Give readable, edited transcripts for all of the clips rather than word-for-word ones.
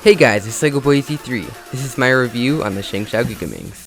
Hey guys, it's LEGO Boy Z3. This is my review on the Shengshou Gigaminx.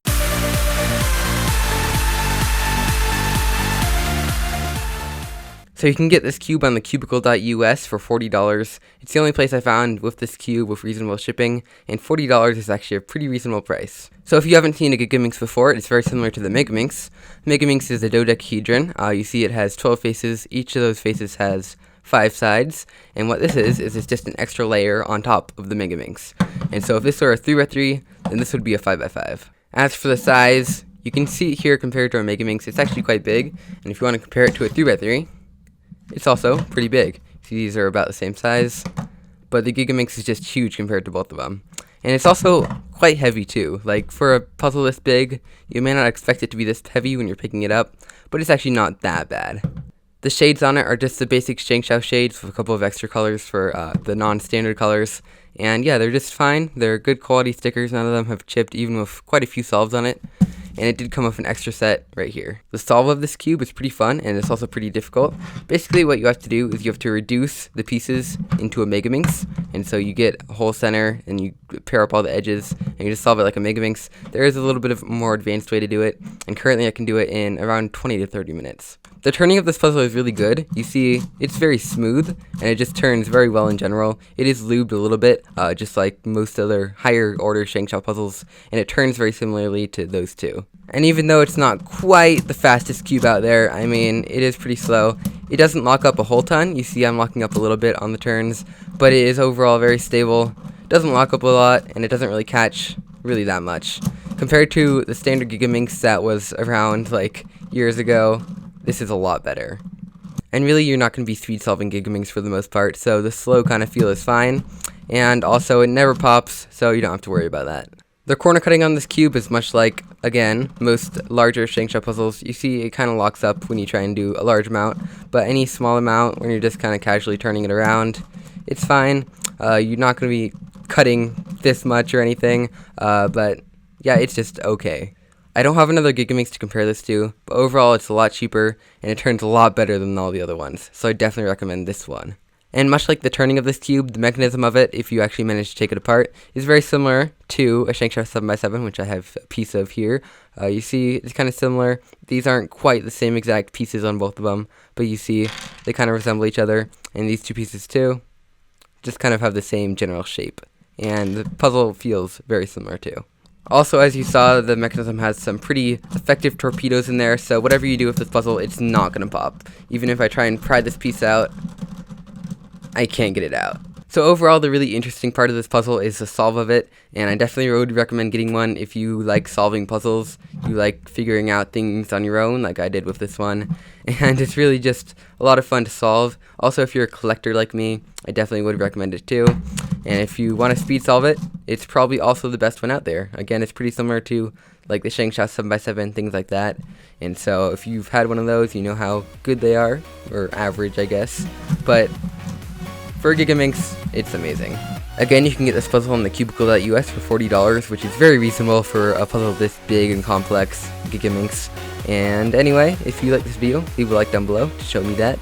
So you can get this cube on the cubicle.us for $40. It's the only place I found with this cube with reasonable shipping, and $40 is actually a pretty reasonable price. So if you haven't seen a Gigaminx before, it's very similar to the Megaminx. Megaminx is a dodecahedron. You see it has 12 faces. Each of those faces has 5 sides, and what this is it's just an extra layer on top of the Megaminx. And so if this were a 3x3, then this would be a 5x5. As for the size, you can see here compared to our Megaminx, it's actually quite big, and if you want to compare it to a 3x3, it's also pretty big. See, these are about the same size, but the Gigaminx is just huge compared to both of them. And it's also quite heavy too. Like, for a puzzle this big, you may not expect it to be this heavy when you're picking it up, but it's actually not that bad. The shades on it are just the basic Shengshou shades with a couple of extra colors for the non-standard colors. And yeah, they're just fine. They're good quality stickers. None of them have chipped, even with quite a few solves on it. And it did come with an extra set right here. The solve of this cube is pretty fun, and it's also pretty difficult. Basically, what you have to do is you have to reduce the pieces into a Megaminx. And so you get a whole center, and you pair up all the edges, and you just solve it like a Megaminx. There is a little bit of a more advanced way to do it, and currently I can do it in around 20 to 30 minutes. The turning of this puzzle is really good. You see, it's very smooth, and it just turns very well in general. It is lubed a little bit, just like most other higher order Shengshou puzzles, and it turns very similarly to those two. And even though it's not quite the fastest cube out there, I mean, it is pretty slow. It doesn't lock up a whole ton. You see I'm locking up a little bit on the turns, but it is overall very stable. It doesn't lock up a lot, and it doesn't really catch really that much. Compared to the standard Gigaminx that was around like years ago, this is a lot better. And really, you're not going to be speed solving Gigaminx for the most part, so the slow kind of feel is fine. And also, it never pops, so you don't have to worry about that. The corner cutting on this cube is much like, again, most larger Shengshou puzzles. You see it kind of locks up when you try and do a large amount, but any small amount, when you're just kind of casually turning it around, it's fine. You're not going to be cutting this much or anything, but yeah, it's just okay. I don't have another Gigaminx to compare this to, but overall it's a lot cheaper, and it turns a lot better than all the other ones, so I definitely recommend this one. And much like the turning of this cube, the mechanism of it, if you actually manage to take it apart, is very similar to a Shengshou 7x7, which I have a piece of here. You see, it's kind of similar. These aren't quite the same exact pieces on both of them, but you see, they kind of resemble each other, and these two pieces too just kind of have the same general shape, and the puzzle feels very similar too. Also, as you saw, the mechanism has some pretty effective torpedoes in there, so whatever you do with this puzzle, it's not going to pop. Even if I try and pry this piece out, I can't get it out. So overall, the really interesting part of this puzzle is the solve of it, and I definitely would recommend getting one if you like solving puzzles, you like figuring out things on your own, like I did with this one, and it's really just a lot of fun to solve. Also, if you're a collector like me, I definitely would recommend it too. And if you want to speed solve it, it's probably also the best one out there. Again, it's pretty similar to like the Shengshou 7x7, things like that. And so if you've had one of those, you know how good they are, or average, I guess. But for a Gigaminx, it's amazing. Again, you can get this puzzle on the cubicle.us for $40, which is very reasonable for a puzzle this big and complex, Gigaminx. And anyway, if you like this video, leave a like down below to show me that.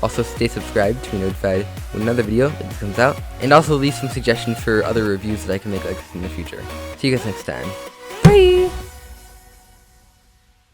Also, stay subscribed to be notified when another video like this comes out. And also leave some suggestions for other reviews that I can make like this in the future. See you guys next time.